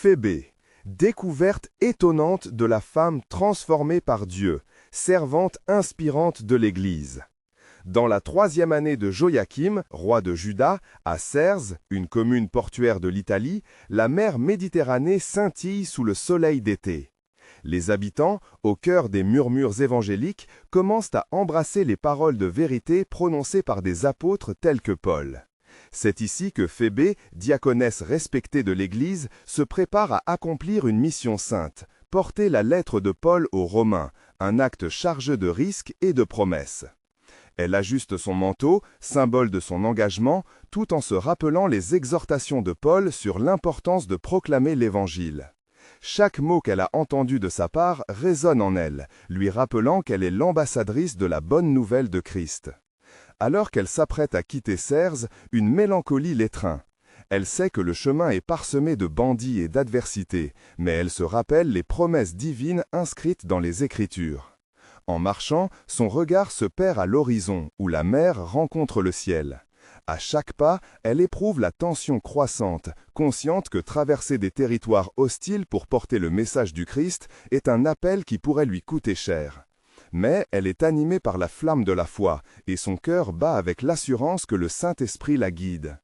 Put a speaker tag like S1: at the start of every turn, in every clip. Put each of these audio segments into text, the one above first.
S1: Phébé, découverte étonnante de la femme transformée par Dieu, servante inspirante de l'Église. Dans la 3e année de Joachim, roi de Juda, à Cers, une commune portuaire de l'Italie, la mer Méditerranée scintille sous le soleil d'été. Les habitants, au cœur des murmures évangéliques, commencent à embrasser les paroles de vérité prononcées par des apôtres tels que Paul. C'est ici que Phébé, diaconesse respectée de l'Église, se prépare à accomplir une mission sainte, porter la lettre de Paul aux Romains, un acte chargé de risques et de promesses. Elle ajuste son manteau, symbole de son engagement, tout en se rappelant les exhortations de Paul sur l'importance de proclamer l'Évangile. Chaque mot qu'elle a entendu de sa part résonne en elle, lui rappelant qu'elle est l'ambassadrice de la bonne nouvelle de Christ. Alors qu'elle s'apprête à quitter Cers, une mélancolie l'étreint. Elle sait que le chemin est parsemé de bandits et d'adversités, mais elle se rappelle les promesses divines inscrites dans les Écritures. En marchant, son regard se perd à l'horizon, où la mer rencontre le ciel. À chaque pas, elle éprouve la tension croissante, consciente que traverser des territoires hostiles pour porter le message du Christ est un appel qui pourrait lui coûter cher. Mais elle est animée par la flamme de la foi, et son cœur bat avec l'assurance que le Saint-Esprit la guide.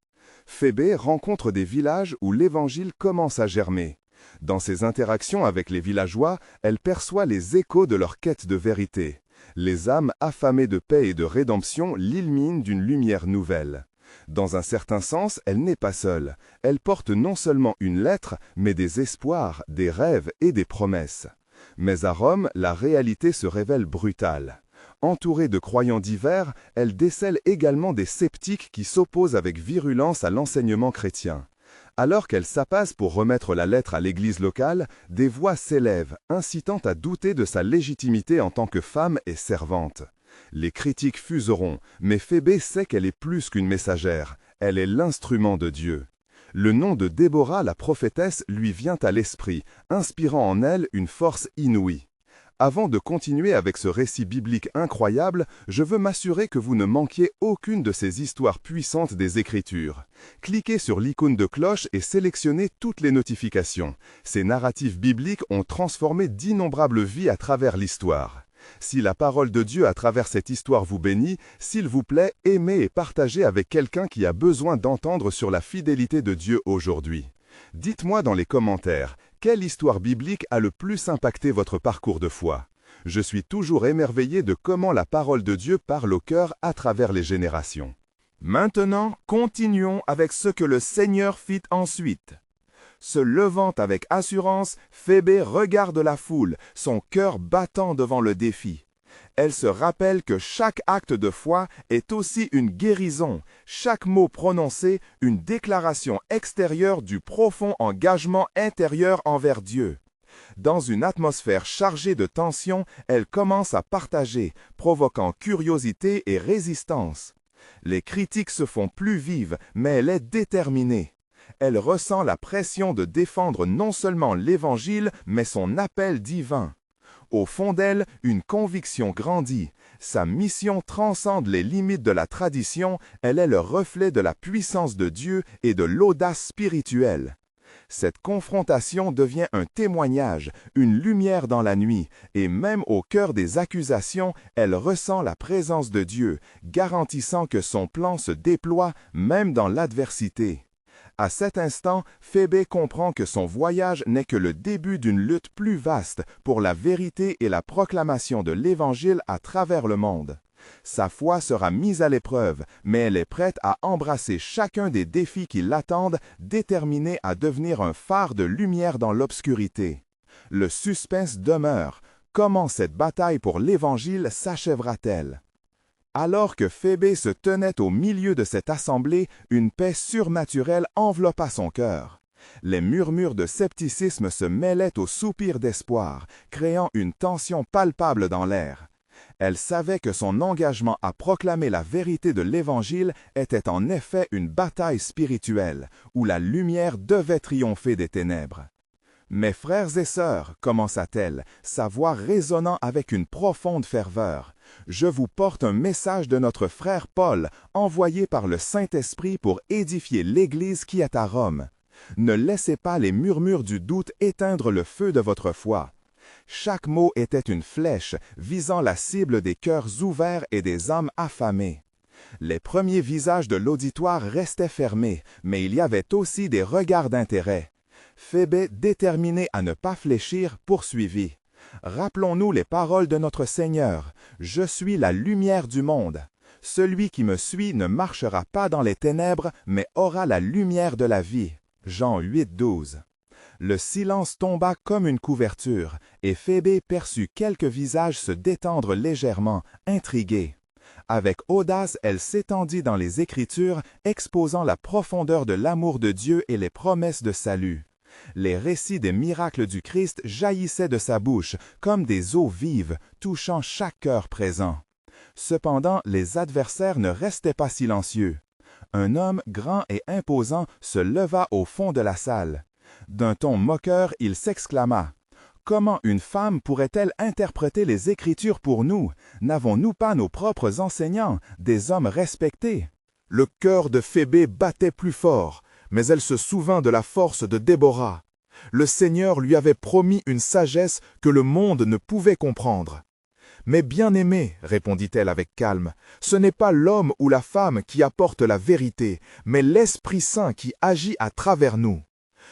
S1: Phébé rencontre des villages où l'Évangile commence à germer. Dans ses interactions avec les villageois, elle perçoit les échos de leur quête de vérité. Les âmes affamées de paix et de rédemption l'illuminent d'une lumière nouvelle. Dans un certain sens, elle n'est pas seule. Elle porte non seulement une lettre, mais des espoirs, des rêves et des promesses. Mais à Rome, la réalité se révèle brutale. Entourée de croyants divers, elle décèle également des sceptiques qui s'opposent avec virulence à l'enseignement chrétien. Alors qu'elle s'apace pour remettre la lettre à l'église locale, des voix s'élèvent, incitant à douter de sa légitimité en tant que femme et servante. Les critiques fuseront, mais Phébé sait qu'elle est plus qu'une messagère, elle est l'instrument de Dieu. Le nom de Déborah, la prophétesse, lui vient à l'esprit, inspirant en elle une force inouïe. Avant de continuer avec ce récit biblique incroyable, je veux m'assurer que vous ne manquiez aucune de ces histoires puissantes des Écritures. Cliquez sur l'icône de cloche et sélectionnez toutes les notifications. Ces narratifs bibliques ont transformé d'innombrables vies à travers l'histoire. Si la parole de Dieu à travers cette histoire vous bénit, s'il vous plaît, aimez et partagez avec quelqu'un qui a besoin d'entendre sur la fidélité de Dieu aujourd'hui. Dites-moi dans les commentaires, quelle histoire biblique a le plus impacté votre parcours de foi? Je suis toujours émerveillé de comment la parole de Dieu parle au cœur à travers les générations. Maintenant, continuons avec ce que le Seigneur fit ensuite. Se levant avec assurance, Phébé regarde la foule, son cœur battant devant le défi. Elle se rappelle que chaque acte de foi est aussi une guérison, chaque mot prononcé une déclaration extérieure du profond engagement intérieur envers Dieu. Dans une atmosphère chargée de tension, elle commence à partager, provoquant curiosité et résistance. Les critiques se font plus vives, mais elle est déterminée. Elle ressent la pression de défendre non seulement l'Évangile, mais son appel divin. Au fond d'elle, une conviction grandit. Sa mission transcende les limites de la tradition, elle est le reflet de la puissance de Dieu et de l'audace spirituelle. Cette confrontation devient un témoignage, une lumière dans la nuit, et même au cœur des accusations, elle ressent la présence de Dieu, garantissant que son plan se déploie même dans l'adversité. À cet instant, Phébé comprend que son voyage n'est que le début d'une lutte plus vaste pour la vérité et la proclamation de l'Évangile à travers le monde. Sa foi sera mise à l'épreuve, mais elle est prête à embrasser chacun des défis qui l'attendent, déterminée à devenir un phare de lumière dans l'obscurité. Le suspense demeure. Comment cette bataille pour l'Évangile s'achèvera-t-elle? Alors que Phébé se tenait au milieu de cette assemblée, une paix surnaturelle enveloppa son cœur. Les murmures de scepticisme se mêlaient aux soupirs d'espoir, créant une tension palpable dans l'air. Elle savait que son engagement à proclamer la vérité de l'Évangile était en effet une bataille spirituelle, où la lumière devait triompher des ténèbres. « Mes frères et sœurs, commença-t-elle, sa voix résonnant avec une profonde ferveur, je vous porte un message de notre frère Paul, envoyé par le Saint-Esprit pour édifier l'Église qui est à Rome. Ne laissez pas les murmures du doute éteindre le feu de votre foi. Chaque mot était une flèche visant la cible des cœurs ouverts et des âmes affamées. Les premiers visages de l'auditoire restaient fermés, mais il y avait aussi des regards d'intérêt. Phébé, déterminé à ne pas fléchir, poursuivit. Rappelons-nous les paroles de notre Seigneur. « Je suis la lumière du monde. Celui qui me suit ne marchera pas dans les ténèbres, mais aura la lumière de la vie. » Jean 8, 12. Le silence tomba comme une couverture, et Phébé perçut quelques visages se détendre légèrement, intrigués. Avec audace, elle s'étendit dans les Écritures, exposant la profondeur de l'amour de Dieu et les promesses de salut. Les récits des miracles du Christ jaillissaient de sa bouche, comme des eaux vives, touchant chaque cœur présent. Cependant, les adversaires ne restaient pas silencieux. Un homme grand et imposant se leva au fond de la salle. D'un ton moqueur, il s'exclama. « Comment une femme pourrait-elle interpréter les Écritures pour nous? N'avons-nous pas nos propres enseignants, des hommes respectés? » Le cœur de Phébé battait plus fort, mais elle se souvint de la force de Déborah. Le Seigneur lui avait promis une sagesse que le monde ne pouvait comprendre. « Mais bien-aimé, répondit-elle avec calme, ce n'est pas l'homme ou la femme qui apporte la vérité, mais l'Esprit Saint qui agit à travers nous.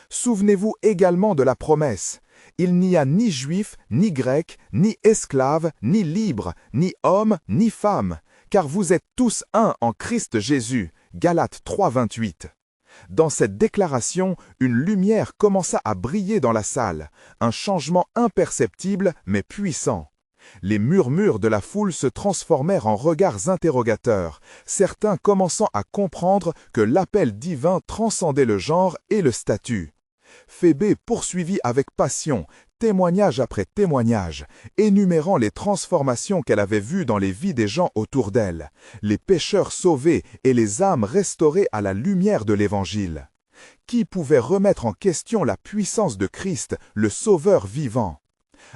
S1: Souvenez-vous également de la promesse. Il n'y a ni juif, ni grec, ni esclave, ni libre, ni homme, ni femme, car vous êtes tous un en Christ Jésus. » Galates 3, 28. Dans cette déclaration, une lumière commença à briller dans la salle, un changement imperceptible mais puissant. Les murmures de la foule se transformèrent en regards interrogateurs, certains commençant à comprendre que l'appel divin transcendait le genre et le statut. Phébé poursuivit avec passion, témoignage après témoignage, énumérant les transformations qu'elle avait vues dans les vies des gens autour d'elle, les pécheurs sauvés et les âmes restaurées à la lumière de l'Évangile. Qui pouvait remettre en question la puissance de Christ, le Sauveur vivant?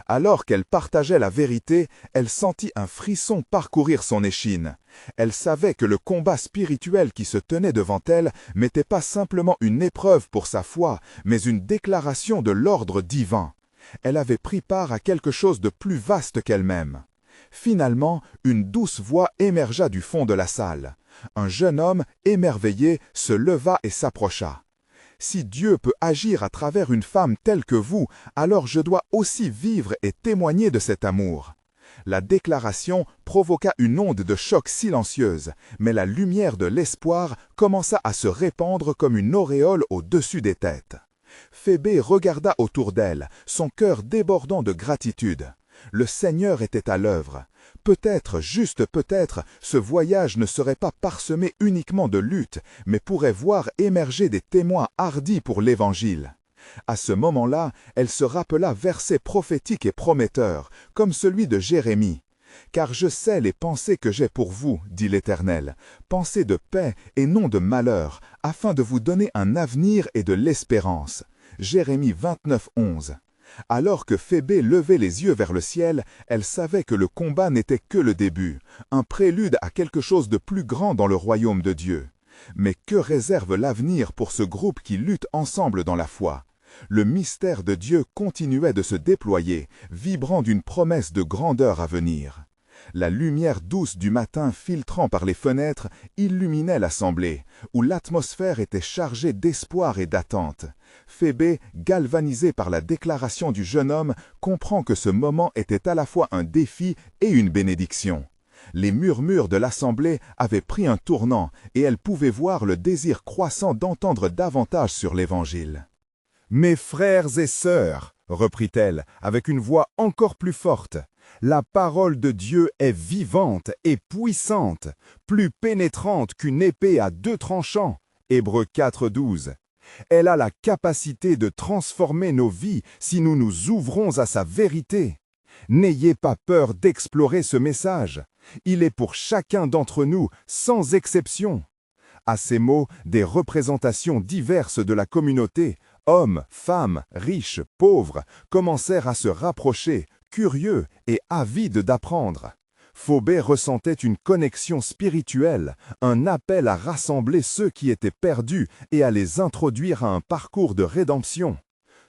S1: Alors qu'elle partageait la vérité, elle sentit un frisson parcourir son échine. Elle savait que le combat spirituel qui se tenait devant elle n'était pas simplement une épreuve pour sa foi, mais une déclaration de l'ordre divin. Elle avait pris part à quelque chose de plus vaste qu'elle-même. Finalement, une douce voix émergea du fond de la salle. Un jeune homme, émerveillé, se leva et s'approcha. « Si Dieu peut agir à travers une femme telle que vous, alors je dois aussi vivre et témoigner de cet amour. » La déclaration provoqua une onde de choc silencieuse, mais la lumière de l'espoir commença à se répandre comme une auréole au-dessus des têtes. Phébé regarda autour d'elle, son cœur débordant de gratitude. Le Seigneur était à l'œuvre. Peut-être, juste peut-être, ce voyage ne serait pas parsemé uniquement de luttes, mais pourrait voir émerger des témoins hardis pour l'Évangile. À ce moment-là, elle se rappela versets prophétiques et prometteurs, comme celui de Jérémie. « Car je sais les pensées que j'ai pour vous, dit l'Éternel, pensées de paix et non de malheur, afin de vous donner un avenir et de l'espérance. » Jérémie 29, 11. Alors que Phébé levait les yeux vers le ciel, elle savait que le combat n'était que le début, un prélude à quelque chose de plus grand dans le royaume de Dieu. Mais que réserve l'avenir pour ce groupe qui lutte ensemble dans la foi? Le mystère de Dieu continuait de se déployer, vibrant d'une promesse de grandeur à venir. La lumière douce du matin filtrant par les fenêtres illuminait l'assemblée, où l'atmosphère était chargée d'espoir et d'attente. Phébé, galvanisée par la déclaration du jeune homme, comprend que ce moment était à la fois un défi et une bénédiction. Les murmures de l'assemblée avaient pris un tournant et elle pouvait voir le désir croissant d'entendre davantage sur l'Évangile. « Mes frères et sœurs, reprit-elle avec une voix encore plus forte, la parole de Dieu est vivante et puissante, plus pénétrante qu'une épée à deux tranchants. Hébreux 4, 12. Elle a la capacité de transformer nos vies si nous nous ouvrons à sa vérité. N'ayez pas peur d'explorer ce message. Il est pour chacun d'entre nous, sans exception. À ces mots, des représentations diverses de la communauté, hommes, femmes, riches, pauvres, commencèrent à se rapprocher, curieux et avides d'apprendre. Phobé ressentait une connexion spirituelle, un appel à rassembler ceux qui étaient perdus et à les introduire à un parcours de rédemption.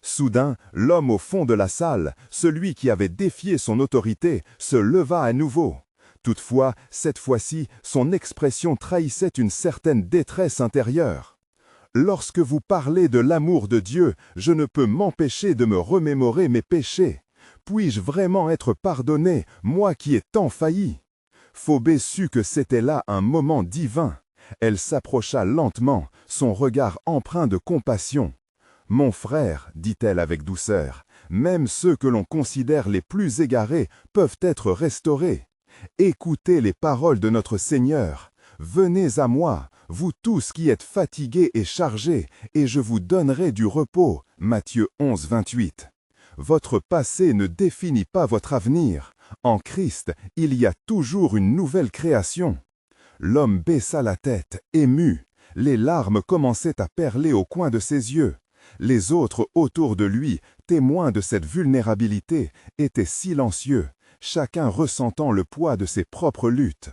S1: Soudain, l'homme au fond de la salle, celui qui avait défié son autorité, se leva à nouveau. Toutefois, cette fois-ci, son expression trahissait une certaine détresse intérieure. « Lorsque vous parlez de l'amour de Dieu, je ne peux m'empêcher de me remémorer mes péchés. Puis-je vraiment être pardonné, moi qui ai tant failli ?» Phobé sut que c'était là un moment divin. Elle s'approcha lentement, son regard empreint de compassion. « Mon frère, dit-elle avec douceur, même ceux que l'on considère les plus égarés peuvent être restaurés. Écoutez les paroles de notre Seigneur. Venez à moi, vous tous qui êtes fatigués et chargés, et je vous donnerai du repos. » Matthieu 11, 28. Votre passé ne définit pas votre avenir. En Christ, il y a toujours une nouvelle création. L'homme baissa la tête, ému. Les larmes commençaient à perler au coin de ses yeux. Les autres autour de lui, témoins de cette vulnérabilité, étaient silencieux, chacun ressentant le poids de ses propres luttes.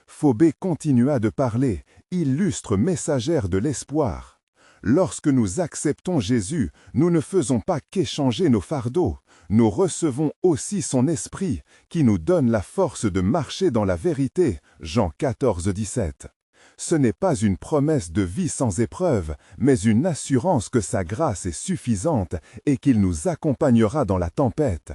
S1: Phobé continua de parler, illustre messagère de l'espoir. Lorsque nous acceptons Jésus, nous ne faisons pas qu'échanger nos fardeaux, nous recevons aussi son esprit, qui nous donne la force de marcher dans la vérité. Jean 14, 17. Ce n'est pas une promesse de vie sans épreuve, mais une assurance que sa grâce est suffisante et qu'il nous accompagnera dans la tempête.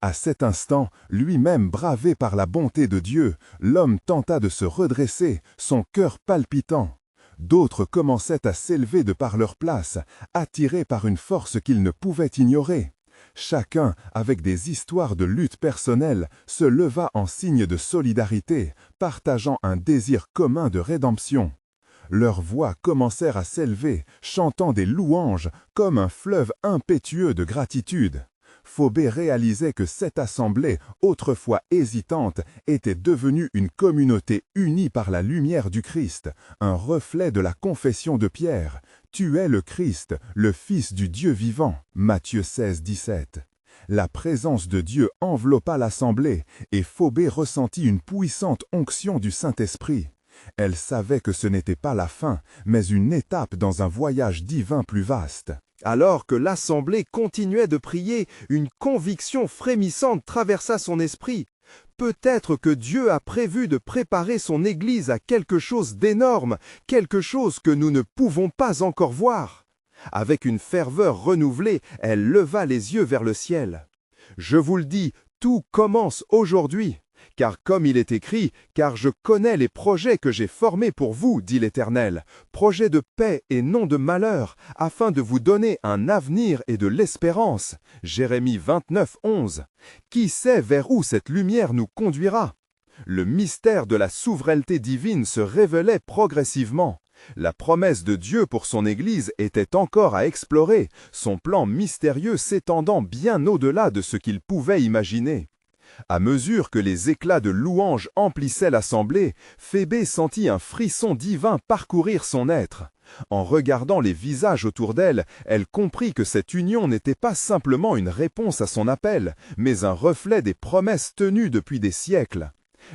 S1: À cet instant, lui-même bravé par la bonté de Dieu, l'homme tenta de se redresser, son cœur palpitant. D'autres commençaient à s'élever de par leur place, attirés par une force qu'ils ne pouvaient ignorer. Chacun, avec des histoires de lutte personnelle, se leva en signe de solidarité, partageant un désir commun de rédemption. Leurs voix commencèrent à s'élever, chantant des louanges comme un fleuve impétueux de gratitude. Phobé réalisait que cette assemblée, autrefois hésitante, était devenue une communauté unie par la lumière du Christ, un reflet de la confession de Pierre. « Tu es le Christ, le Fils du Dieu vivant. » Matthieu 16, 17. La présence de Dieu enveloppa l'assemblée, et Phobé ressentit une puissante onction du Saint-Esprit. Elle savait que ce n'était pas la fin, mais une étape dans un voyage divin plus vaste.
S2: Alors que l'assemblée continuait de prier, une conviction frémissante traversa son esprit. Peut-être que Dieu a prévu de préparer son Église à quelque chose d'énorme, quelque chose que nous ne pouvons pas encore voir. Avec une ferveur renouvelée, elle leva les yeux vers le ciel. « Je vous le dis, tout commence aujourd'hui. Car comme il est écrit, car je connais les projets que j'ai formés pour vous, dit l'Éternel, projets de paix et non de malheur, afin de vous donner un avenir et de l'espérance. » Jérémie 29, 11. Qui sait vers où cette lumière nous conduira? Le mystère de la souveraineté divine se révélait progressivement. La promesse de Dieu pour son Église était encore à explorer, son plan mystérieux s'étendant bien au-delà de ce qu'il pouvait imaginer. À mesure que les éclats de louanges emplissaient l'assemblée, Phébé sentit un frisson divin parcourir son être. En regardant les visages autour d'elle, elle comprit que cette union n'était pas simplement une réponse à son appel, mais un reflet des promesses tenues depuis des siècles.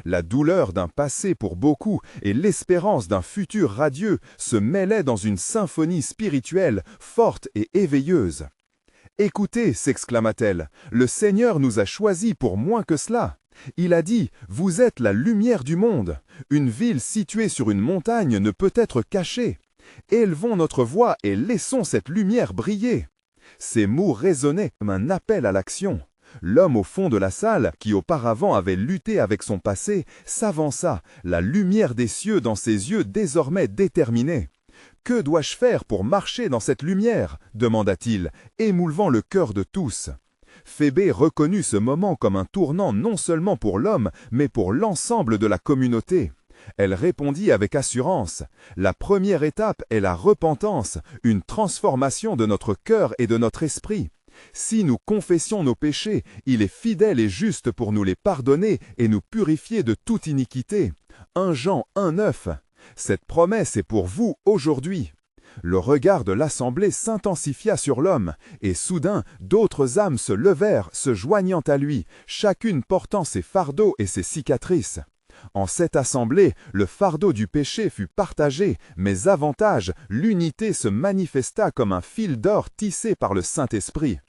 S2: La douleur d'un passé pour beaucoup et l'espérance d'un futur radieux se mêlaient dans une symphonie spirituelle forte et éveilleuse. « Écoutez, s'exclama-t-elle, le Seigneur nous a choisis pour moins que cela. Il a dit, vous êtes la lumière du monde. Une ville située sur une montagne ne peut être cachée. Élevons notre voix et laissons cette lumière briller. » Ces mots résonnaient comme un appel à l'action. L'homme au fond de la salle, qui auparavant avait lutté avec son passé, s'avança, la lumière des cieux dans ses yeux désormais déterminés. « Que dois-je faire pour marcher dans cette lumière ?» demanda-t-il, émouvant le cœur de tous. Phébé reconnut ce moment comme un tournant non seulement pour l'homme, mais pour l'ensemble de la communauté. Elle répondit avec assurance. La première étape est la repentance, une transformation de notre cœur et de notre esprit. Si nous confessions nos péchés, il est fidèle et juste pour nous les pardonner et nous purifier de toute iniquité. 1 Jean 1,9. Cette promesse est pour vous aujourd'hui. Le regard de l'assemblée s'intensifia sur l'homme, et soudain d'autres âmes se levèrent, se joignant à lui, chacune portant ses fardeaux et ses cicatrices. En cette assemblée, le fardeau du péché fut partagé, mais avantage, l'unité se manifesta comme un fil d'or tissé par le Saint-Esprit.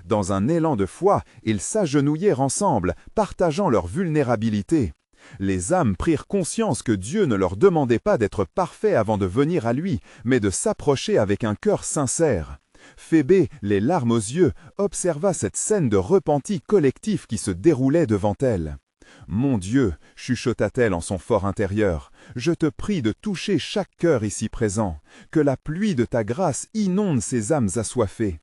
S2: Dans un élan de foi, ils s'agenouillèrent ensemble, partageant leur vulnérabilité. Les âmes prirent conscience que Dieu ne leur demandait pas d'être parfaits avant de venir à lui, mais de s'approcher avec un cœur sincère. Phébé, les larmes aux yeux, observa cette scène de repenti collectif qui se déroulait devant elle. « Mon Dieu, chuchota-t-elle en son fort intérieur, je te prie de toucher chaque cœur ici présent, que la pluie de ta grâce inonde ces âmes assoiffées. »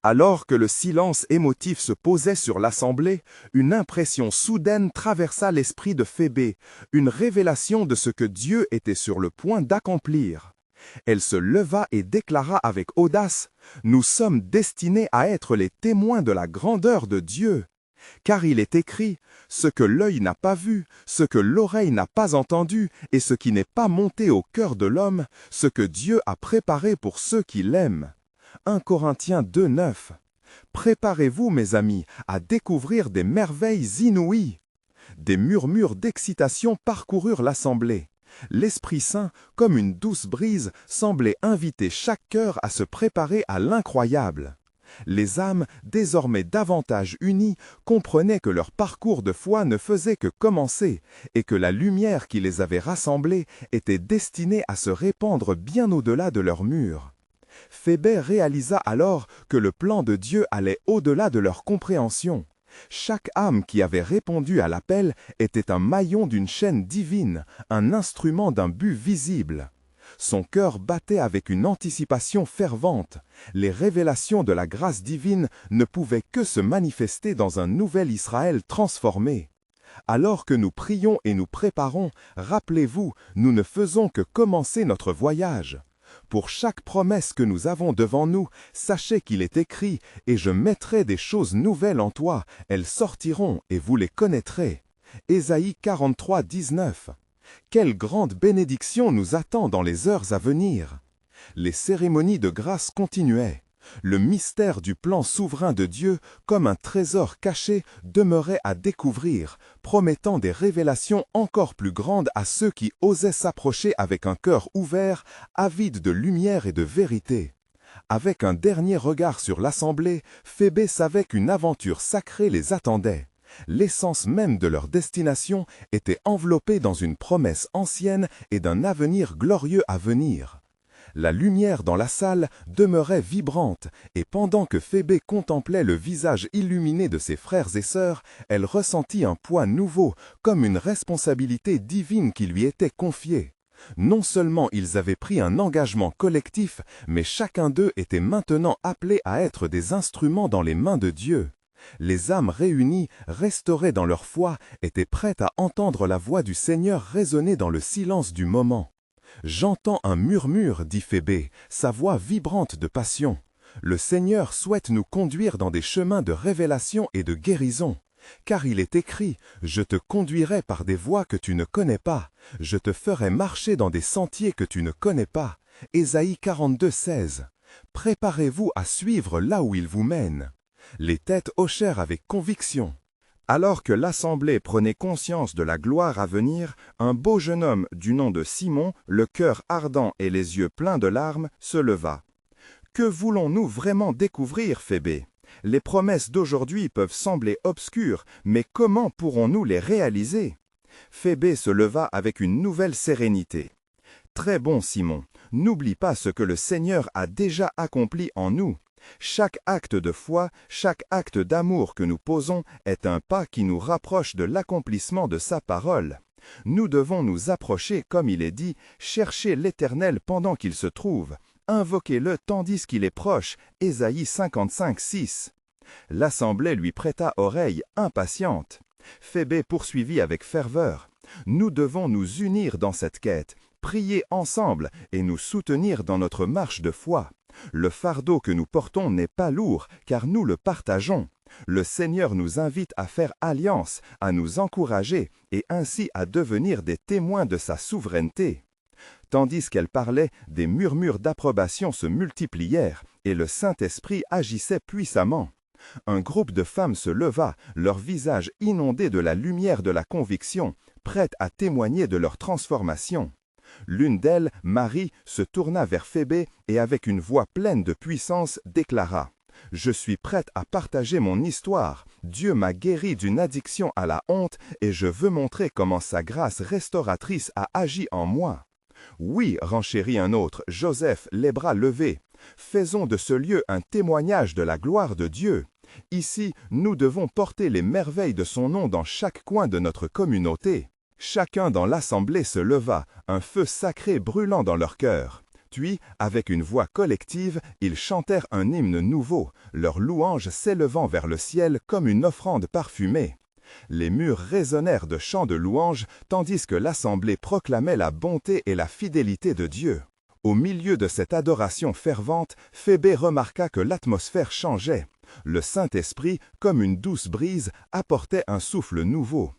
S1: Alors que le silence émotif se posait sur l'assemblée, une impression soudaine traversa l'esprit de Phébé, une révélation de ce que Dieu était sur le point d'accomplir. Elle se leva et déclara avec audace « Nous sommes destinés à être les témoins de la grandeur de Dieu. » Car il est écrit « Ce que l'œil n'a pas vu, ce que l'oreille n'a pas entendu, et ce qui n'est pas monté au cœur de l'homme, ce que Dieu a préparé pour ceux qui l'aiment. » 1 Corinthiens 2,9. Préparez-vous, mes amis, à découvrir des merveilles inouïes. Des murmures d'excitation parcoururent l'assemblée. L'Esprit Saint, comme une douce brise, semblait inviter chaque cœur à se préparer à l'incroyable. Les âmes, désormais davantage unies, comprenaient que leur parcours de foi ne faisait que commencer, et que la lumière qui les avait rassemblées était destinée à se répandre bien au-delà de leurs murs. Phébé réalisa alors que le plan de Dieu allait au-delà de leur compréhension. Chaque âme qui avait répondu à l'appel était un maillon d'une chaîne divine, un instrument d'un but visible. Son cœur battait avec une anticipation fervente. Les révélations de la grâce divine ne pouvaient que se manifester dans un nouvel Israël transformé. Alors que nous prions et nous préparons, rappelez-vous, nous ne faisons que commencer notre voyage. Pour chaque promesse que nous avons devant nous, sachez qu'il est écrit « Et je mettrai des choses nouvelles en toi, elles sortiront et vous les connaîtrez. » Ésaïe 43, 19. Quelle grande bénédiction nous attend dans les heures à venir! Les cérémonies de grâce continuaient. Le mystère du plan souverain de Dieu, comme un trésor caché, demeurait à découvrir, promettant des révélations encore plus grandes à ceux qui osaient s'approcher avec un cœur ouvert, avide de lumière et de vérité. Avec un dernier regard sur l'assemblée, Phébé savait qu'une aventure sacrée les attendait. L'essence même de leur destination était enveloppée dans une promesse ancienne et d'un avenir glorieux à venir. La lumière dans la salle demeurait vibrante, et pendant que Phébé contemplait le visage illuminé de ses frères et sœurs, elle ressentit un poids nouveau, comme une responsabilité divine qui lui était confiée. Non seulement ils avaient pris un engagement collectif, mais chacun d'eux était maintenant appelé à être des instruments dans les mains de Dieu. Les âmes réunies, restaurées dans leur foi, étaient prêtes à entendre la voix du Seigneur résonner dans le silence du moment. « J'entends un murmure, dit Phébé, sa voix vibrante de passion. Le Seigneur souhaite nous conduire dans des chemins de révélation et de guérison. Car il est écrit, je te conduirai par des voies que tu ne connais pas, je te ferai marcher dans des sentiers que tu ne connais pas. » Ésaïe 42, 16. Préparez-vous à suivre là où il vous mène. Les têtes hochèrent avec conviction. Alors que l'assemblée prenait conscience de la gloire à venir, un beau jeune homme du nom de Simon, le cœur ardent et les yeux pleins de larmes, se leva. « Que voulons-nous vraiment découvrir, Phébé ? Les promesses d'aujourd'hui peuvent sembler obscures, mais comment pourrons-nous les réaliser ?» Phébé se leva avec une nouvelle sérénité. « Très bon, Simon, n'oublie pas ce que le Seigneur a déjà accompli en nous. Chaque acte de foi, chaque acte d'amour que nous posons est un pas qui nous rapproche de l'accomplissement de sa parole. Nous devons nous approcher, comme il est dit, chercher l'Éternel pendant qu'il se trouve, invoquez-le tandis qu'il est proche. Ésaïe 55, 6. L'assemblée lui prêta oreille, impatiente. Phébé poursuivit avec ferveur. Nous devons nous unir dans cette quête, prier ensemble et nous soutenir dans notre marche de foi. Le fardeau que nous portons n'est pas lourd, car nous le partageons. Le Seigneur nous invite à faire alliance, à nous encourager et ainsi à devenir des témoins de sa souveraineté. Tandis qu'elle parlait, des murmures d'approbation se multiplièrent, et le Saint-Esprit agissait puissamment. Un groupe de femmes se leva, leur visage inondé de la lumière de la conviction, prêtes à témoigner de leur transformation. L'une d'elles, Marie, se tourna vers Phébé et avec une voix pleine de puissance déclara « Je suis prête à partager mon histoire. Dieu m'a guéri d'une addiction à la honte et je veux montrer comment sa grâce restauratrice a agi en moi. » Oui, renchérit un autre, Joseph, les bras levés. Faisons de ce lieu un témoignage de la gloire de Dieu. Ici, nous devons porter les merveilles de son nom dans chaque coin de notre communauté. Chacun dans l'assemblée se leva, un feu sacré brûlant dans leur cœur. Puis, avec une voix collective, ils chantèrent un hymne nouveau, leur louange s'élevant vers le ciel comme une offrande parfumée. Les murs résonnèrent de chants de louange, tandis que l'assemblée proclamait la bonté et la fidélité de Dieu. Au milieu de cette adoration fervente, Phébé remarqua que l'atmosphère changeait. Le Saint-Esprit, comme une douce brise, apportait un souffle nouveau.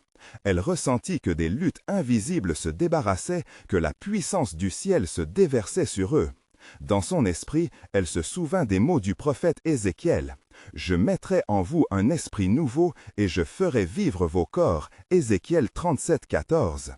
S1: Elle ressentit que des luttes invisibles se débarrassaient, que la puissance du ciel se déversait sur eux. Dans son esprit, elle se souvint des mots du prophète Ézéchiel. « Je mettrai en vous un esprit nouveau et je ferai vivre vos corps. » Ézéchiel 37, 14.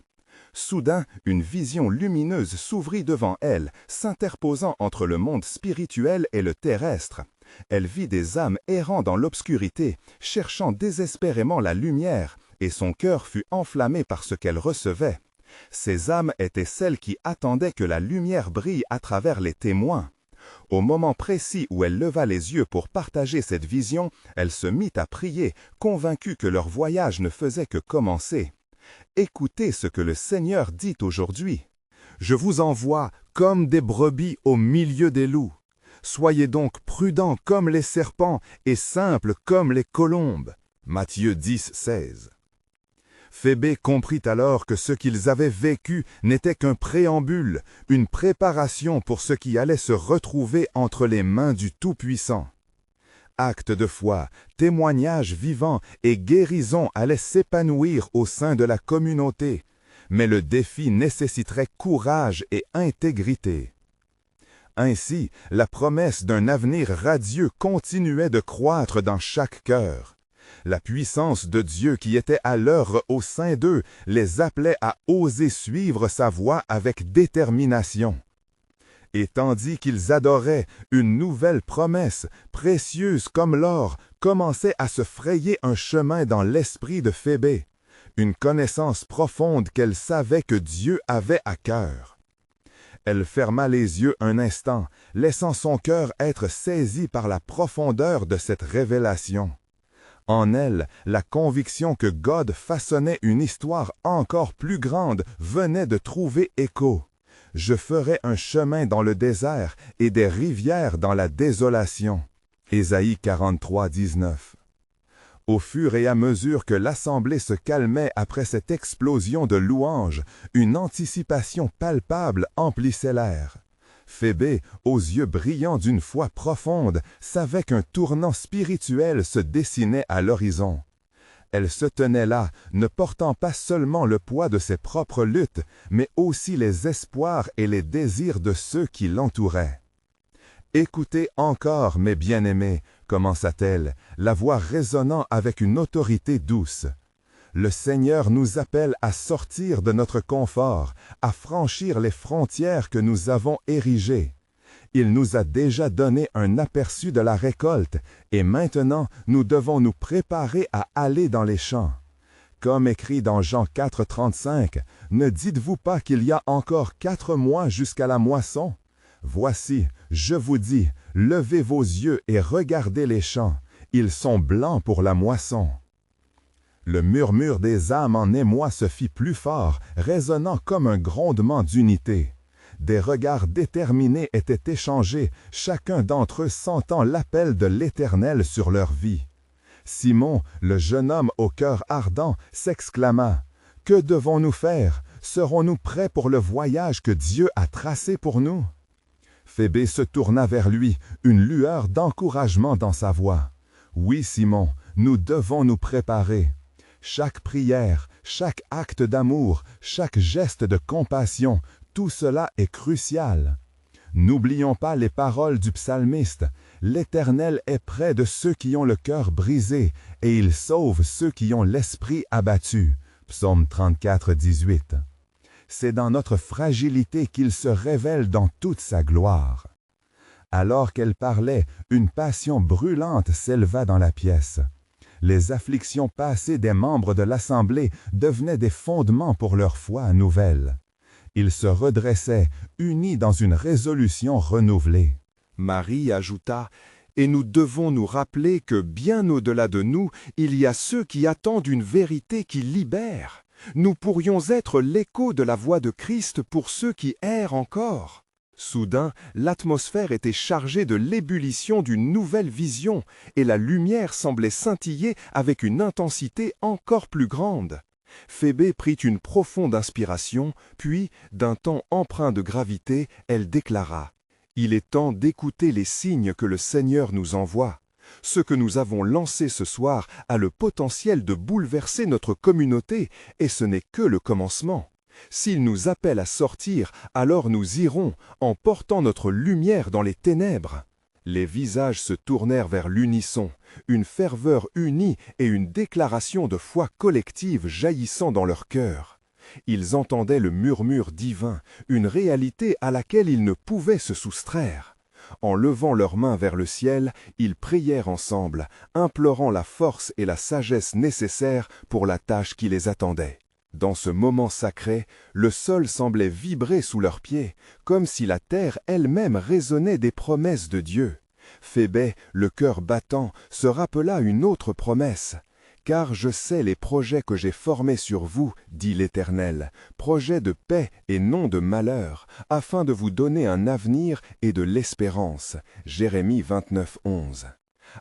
S1: Soudain, une vision lumineuse s'ouvrit devant elle, s'interposant entre le monde spirituel et le terrestre. Elle vit des âmes errant dans l'obscurité, cherchant désespérément la lumière, et son cœur fut enflammé par ce qu'elle recevait. Ces âmes étaient celles qui attendaient que la lumière brille à travers les témoins. Au moment précis où elle leva les yeux pour partager cette vision, elle se mit à prier, convaincue que leur voyage ne faisait que commencer. Écoutez ce que le Seigneur dit aujourd'hui. « Je vous envoie comme des brebis au milieu des loups. Soyez donc prudents comme les serpents et simples comme les colombes. » Matthieu 10, 16. Phébé comprit alors que ce qu'ils avaient vécu n'était qu'un préambule, une préparation pour ce qui allait se retrouver entre les mains du Tout-Puissant. Acte de foi, témoignage vivant et guérison allaient s'épanouir au sein de la communauté, mais le défi nécessiterait courage et intégrité. Ainsi, la promesse d'un avenir radieux continuait de croître dans chaque cœur. La puissance de Dieu qui était à l'œuvre au sein d'eux les appelait à oser suivre sa voie avec détermination. Et tandis qu'ils adoraient, une nouvelle promesse, précieuse comme l'or, commençait à se frayer un chemin dans l'esprit de Phébé, une connaissance profonde qu'elle savait que Dieu avait à cœur. Elle ferma les yeux un instant, laissant son cœur être saisi par la profondeur de cette révélation. En elle, la conviction que God façonnait une histoire encore plus grande venait de trouver écho. « Je ferai un chemin dans le désert et des rivières dans la désolation. » Ésaïe 43, 19. Au fur et à mesure que l'assemblée se calmait après cette explosion de louanges, une anticipation palpable emplissait l'air. Phébé, aux yeux brillants d'une foi profonde, savait qu'un tournant spirituel se dessinait à l'horizon. Elle se tenait là, ne portant pas seulement le poids de ses propres luttes, mais aussi les espoirs et les désirs de ceux qui l'entouraient. « Écoutez encore, mes bien-aimés, » commença-t-elle, la voix résonnant avec une autorité douce. Le Seigneur nous appelle à sortir de notre confort, à franchir les frontières que nous avons érigées. Il nous a déjà donné un aperçu de la récolte, et maintenant nous devons nous préparer à aller dans les champs. Comme écrit dans Jean 4, 35, « Ne dites-vous pas qu'il y a encore 4 mois jusqu'à la moisson? Voici, je vous dis, levez vos yeux et regardez les champs, ils sont blancs pour la moisson. » Le murmure des âmes en émoi se fit plus fort, résonnant comme un grondement d'unité. Des regards déterminés étaient échangés, chacun d'entre eux sentant l'appel de l'Éternel sur leur vie. Simon, le jeune homme au cœur ardent, s'exclama « Que devons-nous faire? Serons-nous prêts pour le voyage que Dieu a tracé pour nous? » Phébé se tourna vers lui, une lueur d'encouragement dans sa voix. « Oui, Simon, nous devons nous préparer. » Chaque prière, chaque acte d'amour, chaque geste de compassion,
S3: tout cela est crucial. N'oublions pas les paroles du psalmiste. L'Éternel est près de ceux qui ont le cœur brisé, et il sauve ceux qui ont l'esprit abattu. Psaume 34, 18. C'est dans notre fragilité qu'il se révèle dans toute sa gloire. Alors qu'elle parlait, une passion brûlante s'éleva dans la pièce. Les afflictions passées des membres de l'Assemblée devenaient des fondements pour leur foi nouvelle. Ils se redressaient, unis dans une résolution renouvelée.
S2: Marie ajouta, « Et nous devons nous rappeler que bien au-delà de nous, il y a ceux qui attendent une vérité qui libère. Nous pourrions être l'écho de la voix de Christ pour ceux qui errent encore. » Soudain, l'atmosphère était chargée de l'ébullition d'une nouvelle vision, et la lumière semblait scintiller avec une intensité encore plus grande. Phébé prit une profonde inspiration, puis, d'un ton empreint de gravité, elle déclara « Il est temps d'écouter les signes que le Seigneur nous envoie. Ce que nous avons lancé ce soir a le potentiel de bouleverser notre communauté, et ce n'est que le commencement. S'il nous appelle à sortir, alors nous irons, en portant notre lumière dans les ténèbres. » Les visages se tournèrent vers l'unisson, une ferveur unie et une déclaration de foi collective jaillissant dans leur cœur. Ils entendaient le murmure divin, une réalité à laquelle ils ne pouvaient se soustraire. En levant leurs mains vers le ciel, ils prièrent ensemble, implorant la force et la sagesse nécessaires pour la tâche qui les attendait. Dans ce moment sacré, le sol semblait vibrer sous leurs pieds, comme si la terre elle-même résonnait des promesses de Dieu. Phébé, le cœur battant, se rappela une autre promesse. « Car je sais les projets que j'ai formés sur vous, dit l'Éternel, projets de paix et non de malheur, afin de vous donner un avenir et de l'espérance. » Jérémie 29, 11.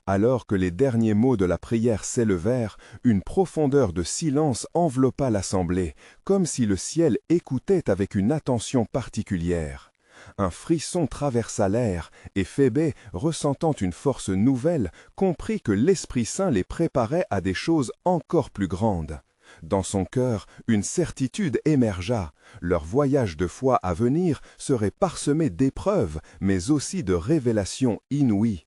S2: Alors que les derniers mots de la prière s'élevèrent, une profondeur de silence enveloppa l'assemblée, comme si le ciel écoutait avec une attention particulière. Un frisson traversa l'air, et Phébé, ressentant une force nouvelle, comprit que l'Esprit Saint les préparait à des choses encore plus grandes. Dans son cœur, une certitude émergea. Leur voyage de foi à venir serait parsemé d'épreuves, mais aussi de révélations inouïes.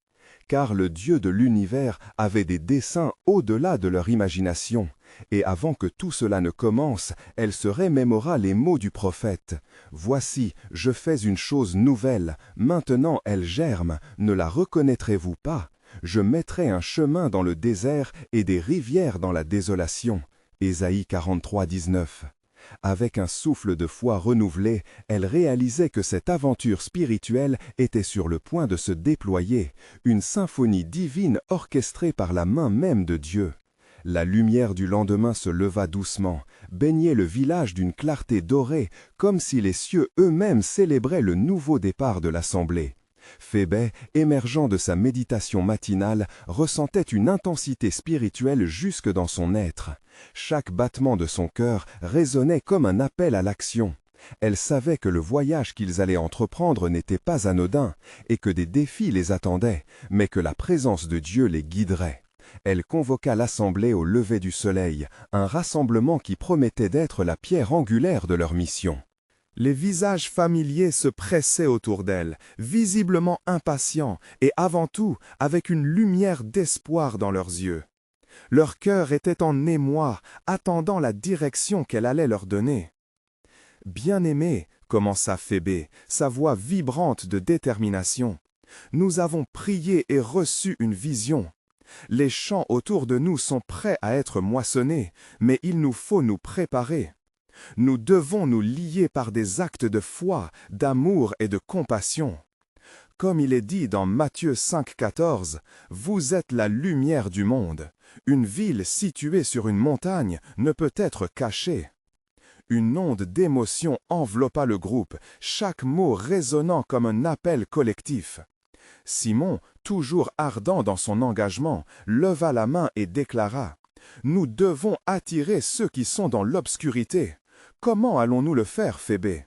S2: Car le Dieu de l'univers avait des desseins au-delà de leur imagination. Et avant que tout cela ne commence, elle se remémora les mots du prophète. « Voici, je fais une chose nouvelle, maintenant elle germe, ne la reconnaîtrez-vous pas? Je mettrai un chemin dans le désert et des rivières dans la désolation. » Ésaïe 43, 19. Avec un souffle de foi renouvelé, elle réalisait que cette aventure spirituelle était sur le point de se déployer, une symphonie divine orchestrée par la main même de Dieu. La lumière du lendemain se leva doucement, baignait le village d'une clarté dorée, comme si les cieux eux-mêmes célébraient le nouveau départ de l'assemblée. Phébé, émergeant de sa méditation matinale, ressentait une intensité spirituelle jusque dans son être. Chaque battement de son cœur résonnait comme un appel à l'action. Elle savait que le voyage qu'ils allaient entreprendre n'était pas anodin, et que des défis les attendaient, mais que la présence de Dieu les guiderait. Elle convoqua l'assemblée au lever du soleil, un rassemblement qui promettait d'être la pierre angulaire de leur mission. Les visages familiers se pressaient autour d'elle, visiblement impatients et avant tout avec une lumière d'espoir dans leurs yeux. Leur cœur était en émoi, attendant la direction qu'elle allait leur donner. « Bien-aimés, commença Phébé, sa voix vibrante de détermination, nous avons prié et reçu une vision. Les champs autour de nous sont prêts à être moissonnés, mais il nous faut nous préparer. Nous devons nous lier par des actes de foi, d'amour et de compassion. Comme il est dit dans Matthieu 5,14, « Vous êtes la lumière du monde. Une ville située sur une montagne ne peut être cachée. » Une onde d'émotion enveloppa le groupe, chaque mot résonnant comme un appel collectif. Simon, toujours ardent dans son engagement, leva la main et déclara « Nous devons attirer ceux qui sont dans l'obscurité. Comment allons-nous le faire, Phébé ?»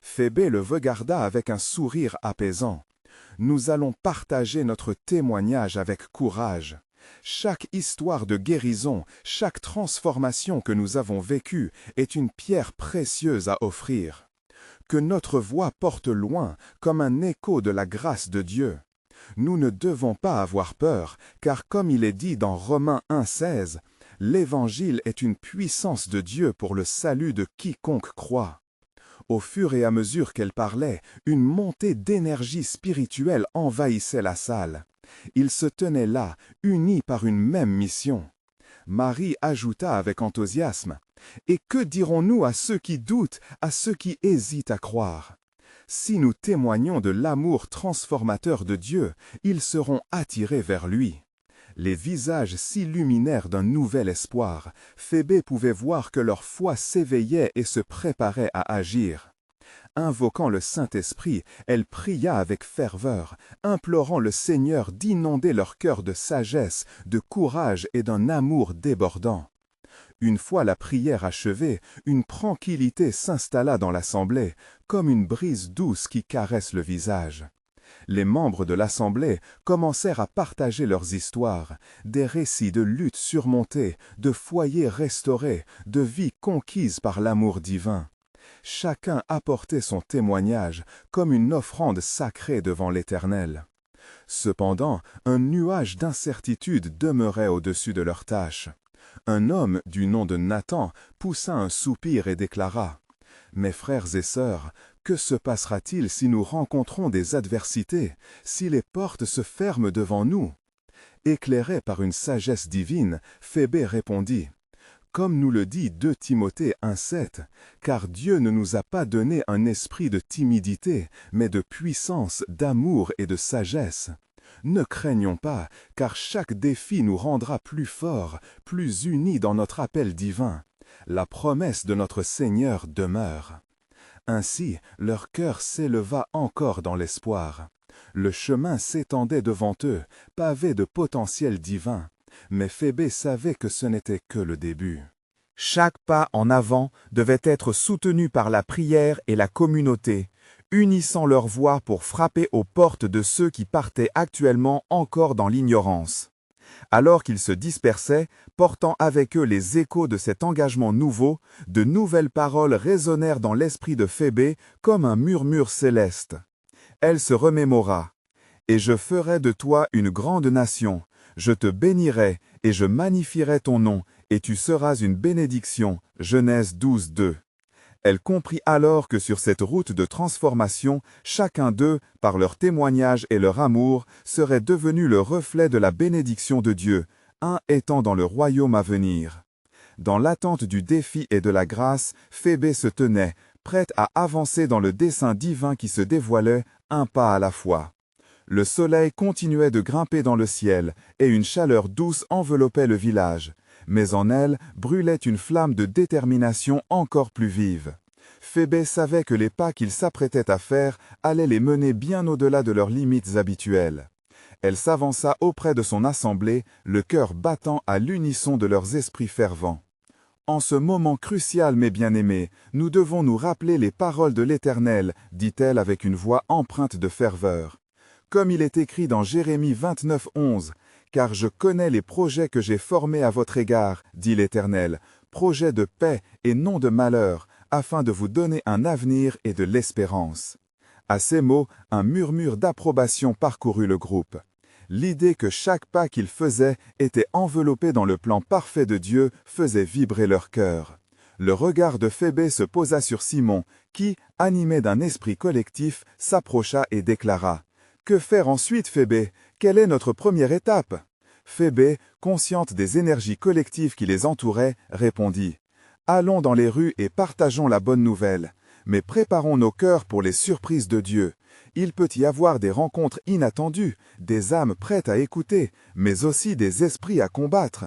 S2: Phébé le regarda avec un sourire apaisant. « Nous allons partager notre témoignage avec courage. Chaque histoire de guérison, chaque transformation que nous avons vécue est une pierre précieuse à offrir.
S1: que notre voix porte loin comme un écho de la grâce de Dieu. Nous ne devons pas avoir peur, car comme il est dit dans Romains 1,16, l'Évangile est une puissance de Dieu pour le salut de quiconque croit. Au fur et à mesure qu'elle parlait, une montée d'énergie spirituelle envahissait la salle. Ils se tenaient là, unis par une même mission. Marie ajouta avec enthousiasme, « Et que dirons-nous à ceux qui doutent, à ceux qui hésitent à croire ? Si nous témoignons de l'amour transformateur de Dieu, ils seront attirés vers lui. » Les visages s'illuminèrent d'un nouvel espoir. Phébé pouvait voir que leur foi s'éveillait et se préparait à agir. Invoquant le Saint-Esprit, elle pria avec ferveur, implorant le Seigneur d'inonder leur cœur de sagesse, de courage et d'un amour débordant. Une fois la prière achevée, une tranquillité s'installa dans l'assemblée, comme une brise douce qui caresse le visage. Les membres de l'assemblée commencèrent à partager leurs histoires, des récits de luttes surmontées, de foyers restaurés, de vies conquises par l'amour divin. Chacun apportait son témoignage comme une offrande sacrée devant l'Éternel. Cependant, un nuage d'incertitude demeurait au-dessus de leurs tâches. Un homme du nom de Nathan poussa un soupir et déclara « Mes frères et sœurs, que se passera-t-il si nous rencontrons des adversités, si les portes se ferment devant nous ?» Éclairé par une sagesse divine, Phébé répondit « Comme nous le dit 2 Timothée 1,7, car Dieu ne nous a pas donné un esprit de timidité, mais de puissance, d'amour et de sagesse. Ne craignons pas, car chaque défi nous rendra plus forts, plus unis dans notre appel divin. La promesse de notre Seigneur demeure. » Ainsi, leur cœur s'éleva encore dans l'espoir. Le chemin s'étendait devant eux, pavé de potentiel divin. Mais Phébé savait que ce n'était que le début.
S2: Chaque pas en avant devait être soutenu par la prière et la communauté, unissant leurs voix pour frapper aux portes de ceux qui partaient actuellement encore dans l'ignorance. Alors qu'ils se dispersaient, portant avec eux les échos de cet engagement nouveau, de nouvelles paroles résonnèrent dans l'esprit de Phébé comme un murmure céleste. Elle se remémora. « Et je ferai de toi une grande nation. Je te bénirai, et je magnifierai ton nom, et tu seras une bénédiction. » Genèse 12:2. Elle comprit alors que sur cette route de transformation, chacun d'eux, par leur témoignage et leur amour, serait devenu le reflet de la bénédiction de Dieu, un étant dans le royaume à venir. Dans l'attente du défi et de la grâce, Phébé se tenait, prête à avancer dans le dessein divin qui se dévoilait, un pas à la fois. Le soleil continuait de grimper dans le ciel, et une chaleur douce enveloppait le village. Mais en elle brûlait une flamme de détermination encore plus vive. Phébé savait que les pas qu'ils s'apprêtaient à faire allaient les mener bien au-delà de leurs limites habituelles. Elle s'avança auprès de son assemblée, le cœur battant à l'unisson de leurs esprits fervents. « En ce moment crucial, mes bien-aimés, nous devons nous rappeler les paroles de l'Éternel, dit-elle avec une voix empreinte de ferveur. Comme il est écrit dans Jérémie 29:11, « Car je connais les projets que j'ai formés à votre égard, dit l'Éternel, projets de paix et non de malheur, afin de vous donner un avenir et de l'espérance. » À ces mots, un murmure d'approbation parcourut le groupe. L'idée que chaque pas qu'ils faisaient était enveloppé dans le plan parfait de Dieu faisait vibrer leur cœur. Le regard de Phébé se posa sur Simon, qui, animé d'un esprit collectif, s'approcha et déclara « Que faire ensuite, Phébé? Quelle est notre première étape ?» Phébé, consciente des énergies collectives qui les entouraient, répondit « Allons dans les rues et partageons la bonne nouvelle. Mais préparons nos cœurs pour les surprises de Dieu. Il peut y avoir des rencontres inattendues, des âmes prêtes à écouter, mais aussi des esprits à combattre.